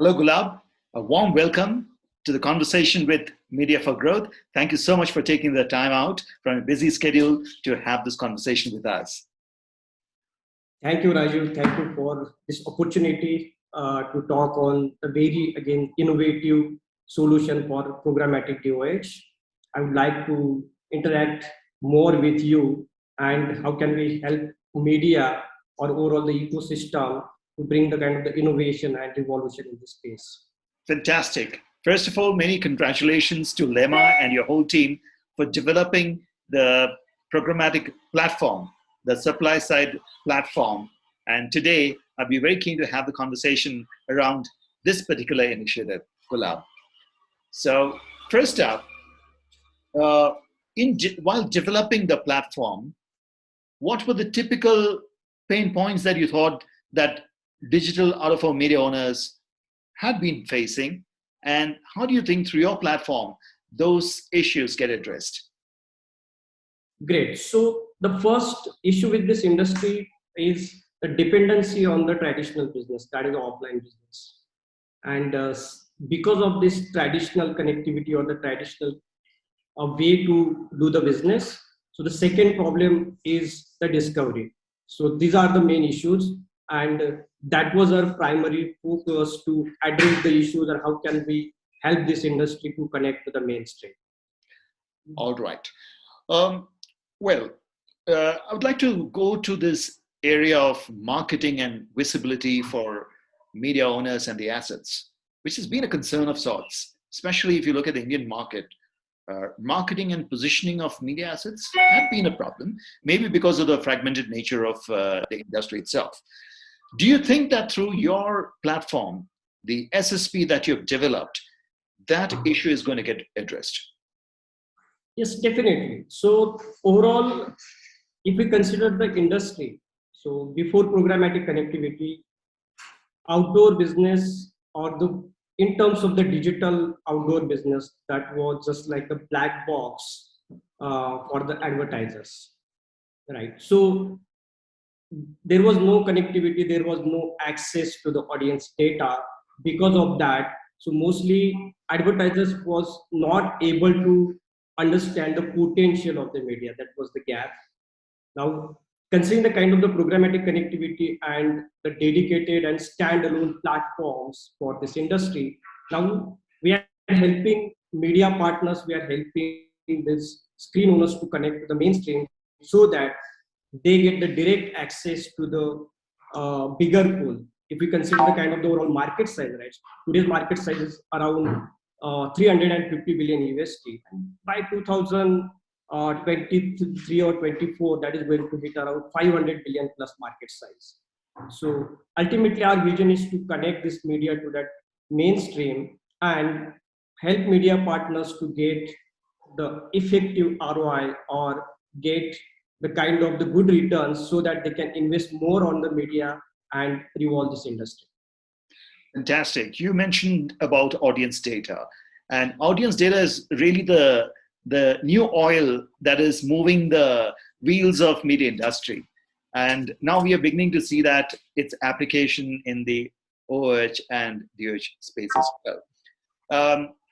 Hello, Gulab. A warm welcome to the conversation with Media for Growth. Thank you so much for taking the time out from a busy schedule to have this conversation with us. Thank you, Rajiv. Thank you for this opportunity to talk on a very, again, innovative solution for programmatic DOOH. I would like to interact more with you and how can we help media or overall the ecosystem to bring the kind of the innovation and revolution in this space. Fantastic. First of all, many congratulations to Lemma and your whole team for developing the programmatic platform, the supply side platform. And today, I'd be very keen to have the conversation around this particular initiative, Gulab. So first up, while developing the platform, what were the typical pain points that you thought that digital out-of-home media owners had been facing? And how do you think through your platform, those issues get addressed? Great. So the first issue with this industry is the dependency on the traditional business, that is the offline business. And because of this traditional connectivity or the traditional way to do the business, so the second problem is the discovery. So these are the main issues, and that was our primary focus to address the issues and how can we help this industry to connect to the mainstream. All right. I would like to go to this area of marketing and visibility for media owners and the assets, which has been a concern of sorts, especially if you look at the Indian market. Marketing and positioning of media assets have been a problem, maybe because of the fragmented nature of the industry itself. Do you think that through your platform, the SSP that you've developed, that issue is going to get addressed? Yes, definitely. So overall, if we consider the industry, so before programmatic connectivity, outdoor business or in terms of the digital outdoor business, that was just like a black box for the advertisers, right? So there was no connectivity, there was no access to the audience data. Because of that, so mostly advertisers was not able to understand the potential of the media. That was the gap. Now, considering the kind of the programmatic connectivity and the dedicated and standalone platforms for this industry, now we are helping media partners, we are helping these screen owners to connect to the mainstream so that they get the direct access to the bigger pool. If we consider the kind of the overall market size, right? Today's market size is around 350 billion USD. And by 2023 or 24, that is going to hit around 500 billion plus market size. So ultimately, our vision is to connect this media to that mainstream and help media partners to get the effective ROI or get the kind of the good returns so that they can invest more on the media and revolve this industry. Fantastic. You mentioned about audience data, and audience data is really the new oil that is moving the wheels of media industry. And now we are beginning to see that its application in the OOH and DOOH space as well.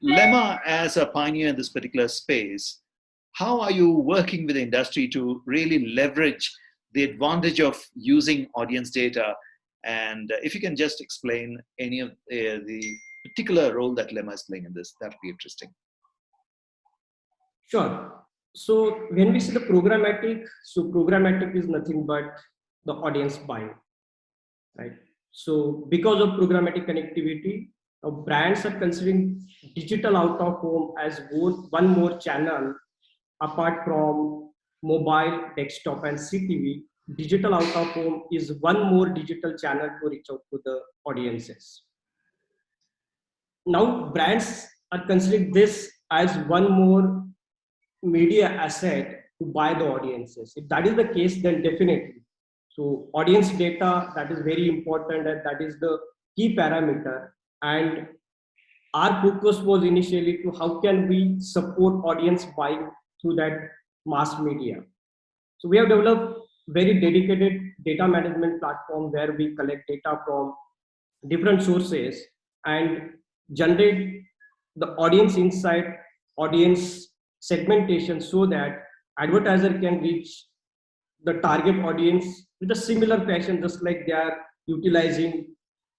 Lemma, as a pioneer in this particular space, how are you working with the industry to really leverage the advantage of using audience data? And if you can just explain any of the particular role that Lemma is playing in this, that would be interesting. Sure. So when we see the programmatic, so programmatic is nothing but the audience buying, right? So because of programmatic connectivity, brands are considering digital out of home as one more channel apart from mobile, desktop, and CTV. Digital out of home is one more digital channel to reach out to the audiences. Now brands are considering this as one more media asset to buy the audiences. If that is the case, then definitely. So audience data, that is very important, and that is the key parameter. And our focus was initially to how can we support audience buying through that mass media. So we have developed very dedicated data management platform where we collect data from different sources and generate the audience insight, audience segmentation, so that advertiser can reach the target audience with a similar fashion, just like they are utilizing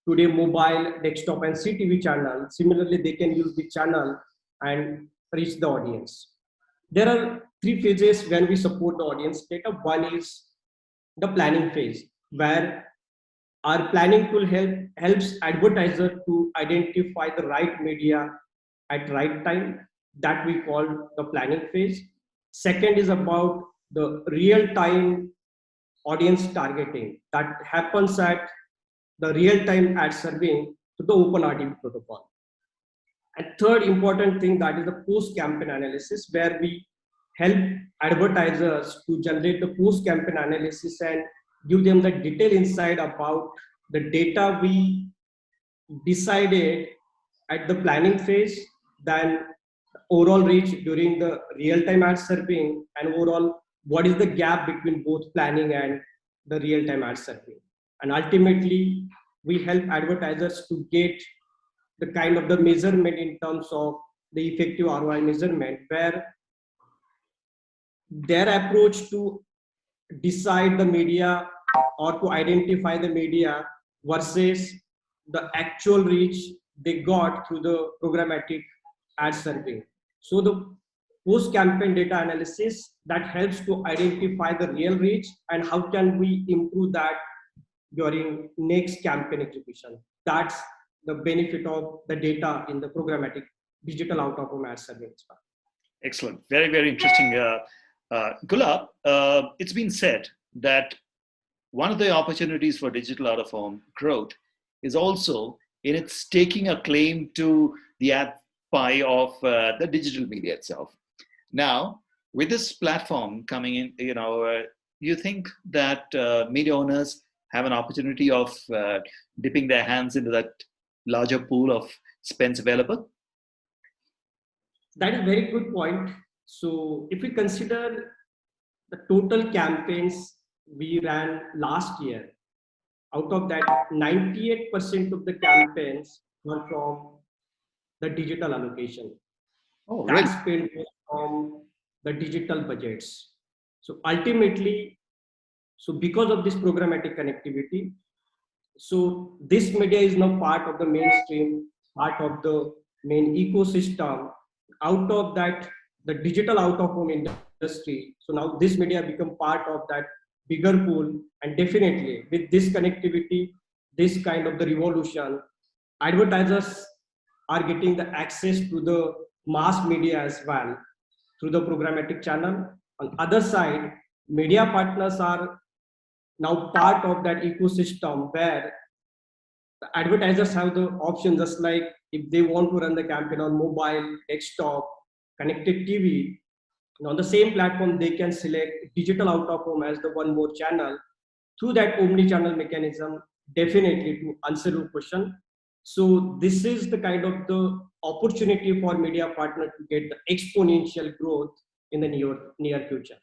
today mobile, desktop, and CTV channel. Similarly, they can use the channel and reach the audience. There are three phases when we support the audience data. One is the planning phase, where our planning tool helps advertiser to identify the right media at right time, that we call the planning phase. Second is about the real time audience targeting that happens at the real time ad serving to the open RTB protocol. And third important thing, that is the post campaign analysis, where we help advertisers to generate the post campaign analysis and give them the detailed insight about the data we decided at the planning phase, then overall reach during the real time ad serving, and overall what is the gap between both planning and the real time ad serving. And ultimately, we help advertisers to get the kind of the measurement in terms of the effective ROI measurement, where their approach to decide the media or to identify the media versus the actual reach they got through the programmatic ad serving. So the post campaign data analysis that helps to identify the real reach and how can we improve that during next campaign execution. That's the benefit of the data in the programmatic digital out of home ad serving. Excellent. Very, very interesting. Gulab, it's been said that one of the opportunities for digital out of home growth is also in its taking a claim to the ad pie of the digital media itself. Now, with this platform coming in, you think that media owners have an opportunity of dipping their hands into that larger pool of spends available? That is a very good point. So if we consider the total campaigns we ran last year, out of that 98% of the campaigns were from the digital allocation. Oh, That really? spend was from the digital budgets. So ultimately, so because of this programmatic connectivity, so this media is now part of the mainstream, part of the main ecosystem. Out of that, the digital out of home industry. So now this media become part of that bigger pool, and definitely with this connectivity, this kind of the revolution, advertisers are getting the access to the mass media as well through the programmatic channel. On other side, media partners are now part of that ecosystem where the advertisers have the option, just like if they want to run the campaign on mobile, desktop, connected TV, and on the same platform, they can select digital out of home as the one more channel. Through that omni-channel mechanism, definitely to answer your question. So this is the kind of the opportunity for media partner to get the exponential growth in the near future.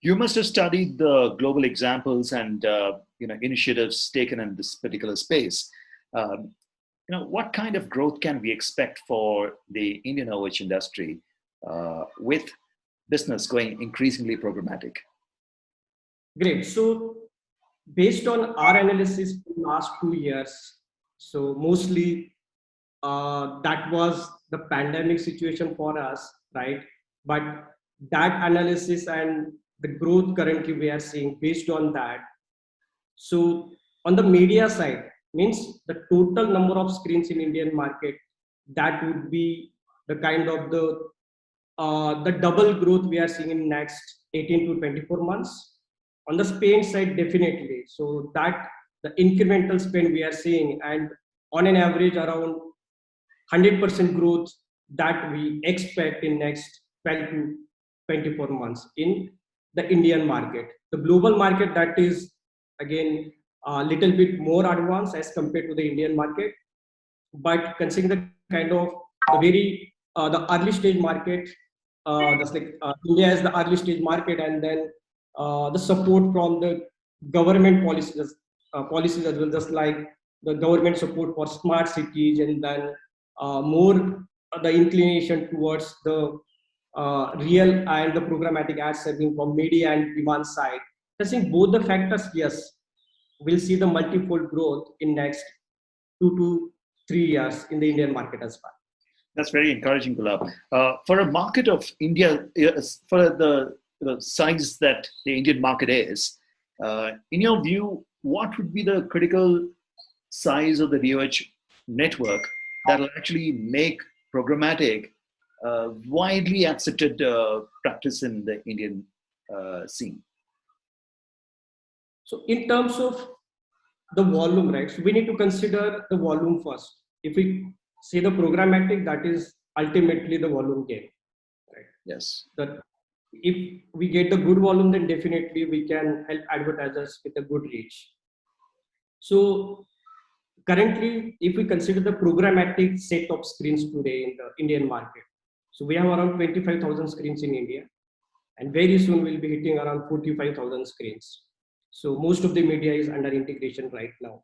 You must have studied the global examples and initiatives taken in this particular space. What kind of growth can we expect for the Indian DOOH industry with business going increasingly programmatic? Great. So based on our analysis in the last 2 years, so mostly that was the pandemic situation for us, right? But that analysis and the growth currently we are seeing based on that. So on the media side, means the total number of screens in Indian market, that would be the kind of the double growth we are seeing in next 18 to 24 months. On the spend side, definitely. So that the incremental spend we are seeing, and on an average around 100% growth that we expect in next 12 to 24 months in the Indian market. The global market, that is again a little bit more advanced as compared to the Indian market, but considering the kind of the very the early stage market, just like India is the early stage market, and then the support from the government policies as well, just like the government support for smart cities, and then more the inclination towards the real and the programmatic ad serving from media and demand side. I think both the factors, yes, we'll see the multifold growth in next 2 to 3 years in the Indian market as well. That's very encouraging, Gulab. For a market of India, for the size that the Indian market is, in your view, what would be the critical size of the DOOH network that will actually make programmatic widely accepted practice in the Indian scene? So in terms of the volume, right? So we need to consider the volume first. If we say the programmatic, that is ultimately the volume game, right? Yes. That if we get the good volume, then definitely we can help advertisers with a good reach. So currently, if we consider the programmatic set of screens today in the Indian market, so we have around 25,000 screens in India, and very soon we'll be hitting around 45,000 screens. So most of the media is under integration right now.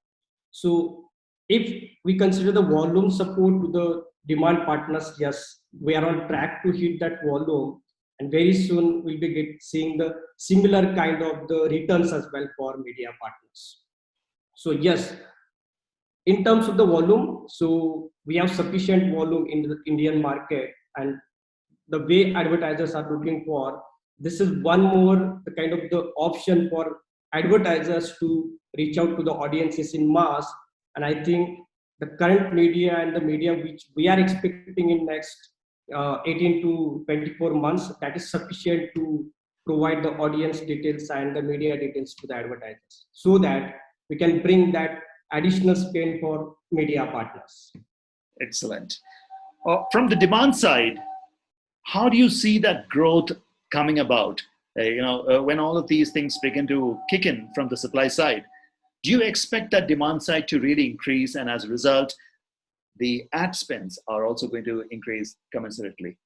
So if we consider the volume support to the demand partners, yes, we are on track to hit that volume, and very soon we'll be seeing the similar kind of the returns as well for media partners. So yes, in terms of the volume, so we have sufficient volume in the Indian market, and the way advertisers are looking for, this is one more the kind of the option for advertisers to reach out to the audiences in mass. And I think the current media and the media which we are expecting in next 18 to 24 months, that is sufficient to provide the audience details and the media details to the advertisers, so that we can bring that additional spend for media partners. Excellent. From the demand side, how do you see that growth coming about? When all of these things begin to kick in from the supply side, do you expect that demand side to really increase, and as a result, the ad spends are also going to increase commensurately?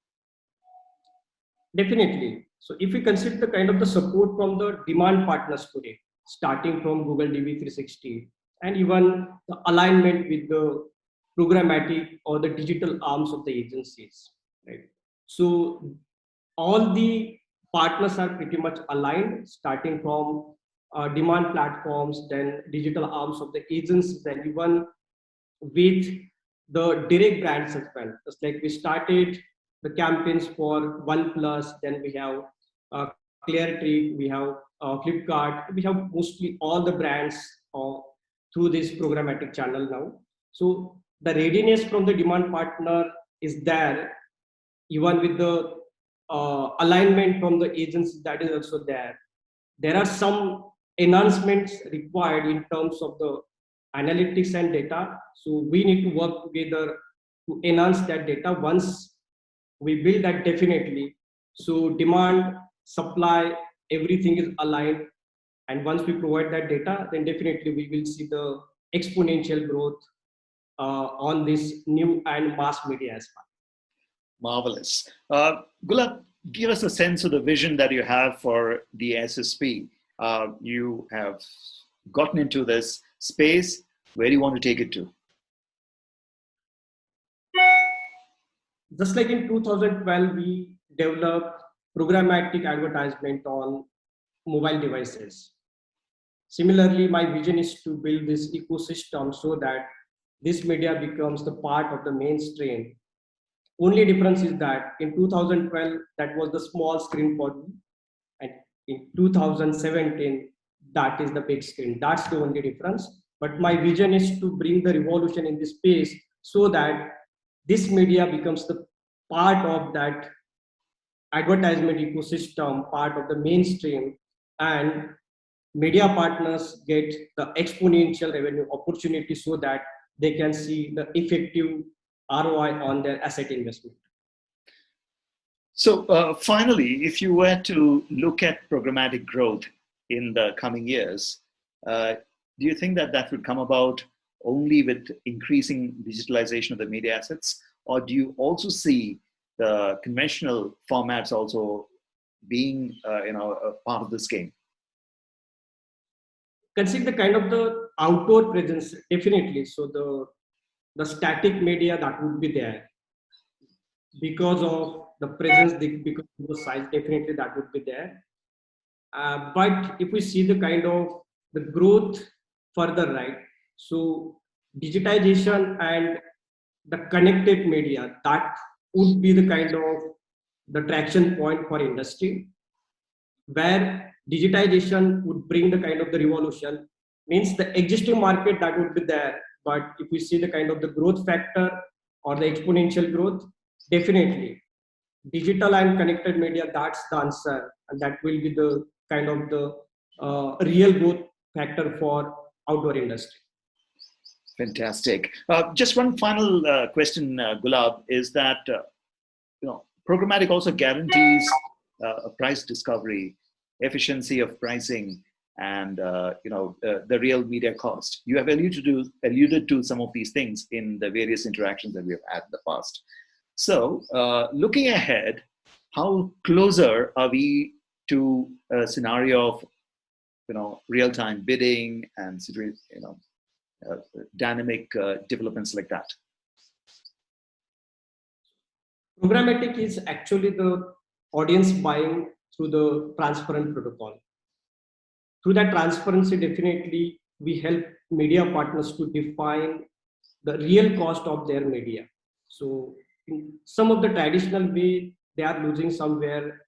Definitely. So if we consider the kind of the support from the demand partners today, starting from Google DV360, and even the alignment with the programmatic or the digital arms of the agencies, right? So all the partners are pretty much aligned, starting from demand platforms, then digital arms of the agencies, and even with the direct brands as well. Just like we started the campaigns for OnePlus, then we have Clarity, we have Flipkart, we have mostly all the brands through this programmatic channel now. So the readiness from the demand partner is there, even with the alignment from the agencies, that is also there. There are some enhancements required in terms of the analytics and data. So we need to work together to enhance that data. Once we build that, definitely, so demand, supply, everything is aligned. And once we provide that data, then definitely we will see the exponential growth on this new and mass media as well. Marvelous. Gulab, give us a sense of the vision that you have for the SSP. You have gotten into this space. Where do you want to take it to? Just like in 2012, we developed programmatic advertisement on mobile devices. Similarly, my vision is to build this ecosystem so that this media becomes the part of the mainstream. Only difference is that in 2012, that was the small screen for me, and in 2017, that is the big screen. That's the only difference. But my vision is to bring the revolution in this space so that this media becomes the part of that advertisement ecosystem, part of the mainstream, and media partners get the exponential revenue opportunity so that they can see the effective ROI on their asset investment. So finally, if you were to look at programmatic growth in the coming years, do you think that that would come about only with increasing digitalization of the media assets, or do you also see the conventional formats also being a part of this game? consider the kind of the outdoor presence, definitely. So the static media that would be there because of the presence, because of the size, definitely that would be there. But if we see the kind of the growth further, right? So digitization and the connected media, that would be the kind of the traction point for industry, where digitization would bring the kind of the revolution. Means the existing market that would be there, but if we see the kind of the growth factor or the exponential growth, definitely digital and connected media, that's the answer, and that will be the kind of the real growth factor for outdoor industry. Fantastic. Just one final question, Gulab, is that programmatic also guarantees a price discovery, efficiency of pricing, and the real media cost. You have alluded to some of these things in the various interactions that we have had in the past. So, looking ahead, how closer are we to a scenario of real-time bidding and dynamic developments like that? Programmatic is actually the audience buying through the transparent protocol. Through that transparency, definitely we help media partners to define the real cost of their media. So in some of the traditional way, they are losing somewhere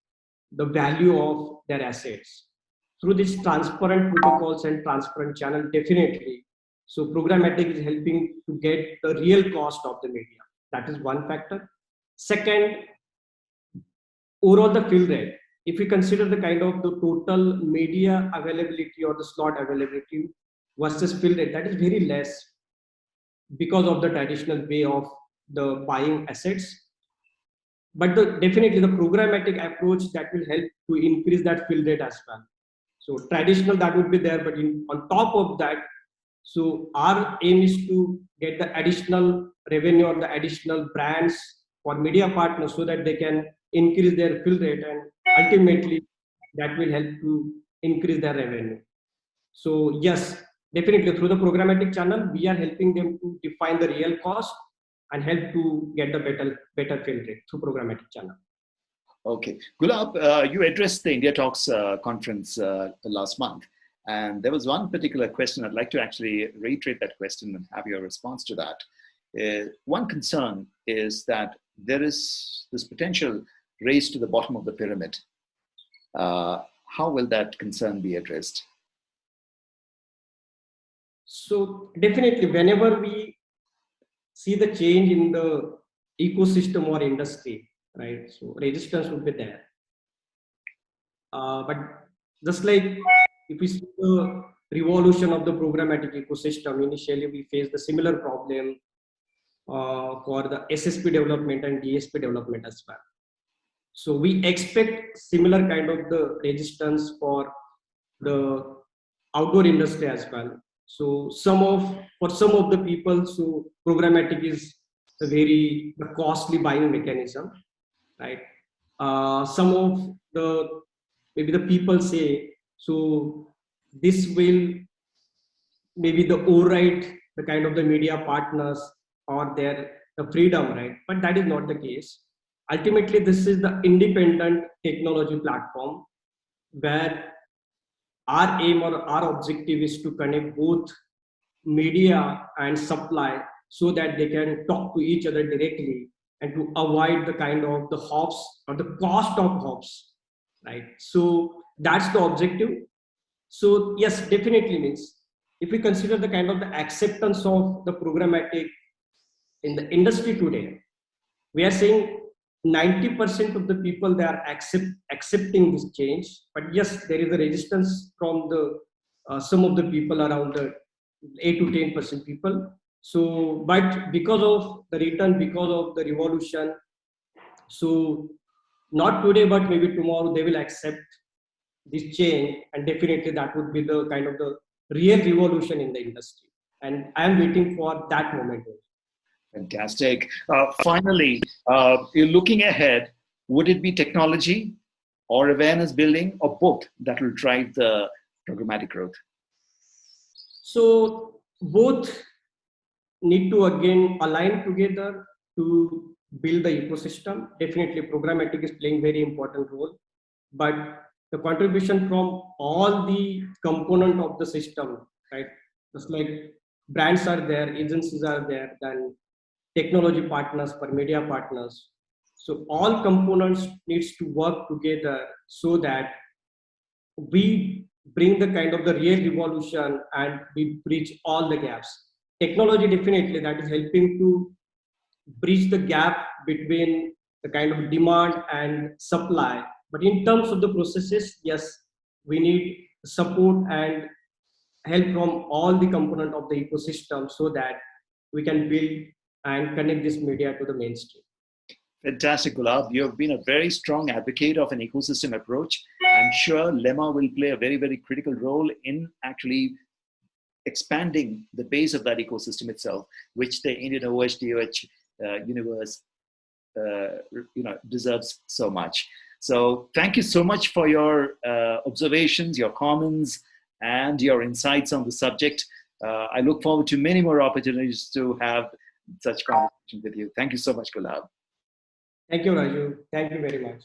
the value of their assets. Through these transparent protocols and transparent channel, definitely. So programmatic is helping to get the real cost of the media. That is one factor. Second, overall the fill rate. If we consider the kind of the total media availability or the slot availability versus fill rate, that is very less because of the traditional way of the buying assets. But definitely the programmatic approach that will help to increase that fill rate as well. So traditional that would be there, but on top of that, so our aim is to get the additional revenue or the additional brands for media partners so that they can increase their fill rate, and ultimately that will help to increase their revenue. So yes, definitely through the programmatic channel, we are helping them to define the real cost and help to get the better fill rate through programmatic channel. Okay, Gulab, you addressed the India Talks conference last month, and there was one particular question. I'd like to actually reiterate that question and have your response to that. One concern is that there is this potential race to the bottom of the pyramid. How will that concern be addressed? So definitely, whenever we see the change in the ecosystem or industry, right? So resistance would be there. But just like if we see the revolution of the programmatic ecosystem, initially we faced the similar problem for the SSP development and DSP development as well. So we expect similar kind of the resistance for the outdoor industry as well. So for some of the people, so programmatic is a very costly buying mechanism, right? Some of maybe the people say, so this will maybe the override the kind of the media partners or the freedom, right? But that is not the case. Ultimately, this is the independent technology platform where our aim or our objective is to connect both media and supply so that they can talk to each other directly and to avoid the kind of the hops or the cost of hops, right? So that's the objective. So yes, definitely means if we consider the kind of the acceptance of the programmatic in the industry today, we are saying 90% of the people, they are accepting this change. But yes, there is a resistance from the some of the people, around the 8 to 10% people. So, but because of the return, because of the revolution, so not today, but maybe tomorrow, they will accept this change, and definitely that would be the kind of the real revolution in the industry. And I am waiting for that moment. Fantastic. Finally, you're looking ahead, would it be technology or awareness building or both that will drive the programmatic growth? So both need to again align together to build the ecosystem. Definitely programmatic is playing very important role, but the contribution from all the component of the system, right? Just like brands are there, agencies are there, then technology partners, per media partners. So all components needs to work together so that we bring the kind of the real revolution and we bridge all the gaps. Technology definitely that is helping to bridge the gap between the kind of demand and supply. But in terms of the processes, yes, we need support and help from all the component of the ecosystem so that we can build and connect this media to the mainstream. Fantastic, Gulab. You have been a very strong advocate of an ecosystem approach. I'm sure Lemma will play a very, very critical role in actually expanding the base of that ecosystem itself, which the Indian DOOH universe deserves so much. So thank you so much for your observations, your comments, and your insights on the subject. I look forward to many more opportunities to have such conversations with you. Thank you so much, Gulab. Thank you, Raju. Thank you very much.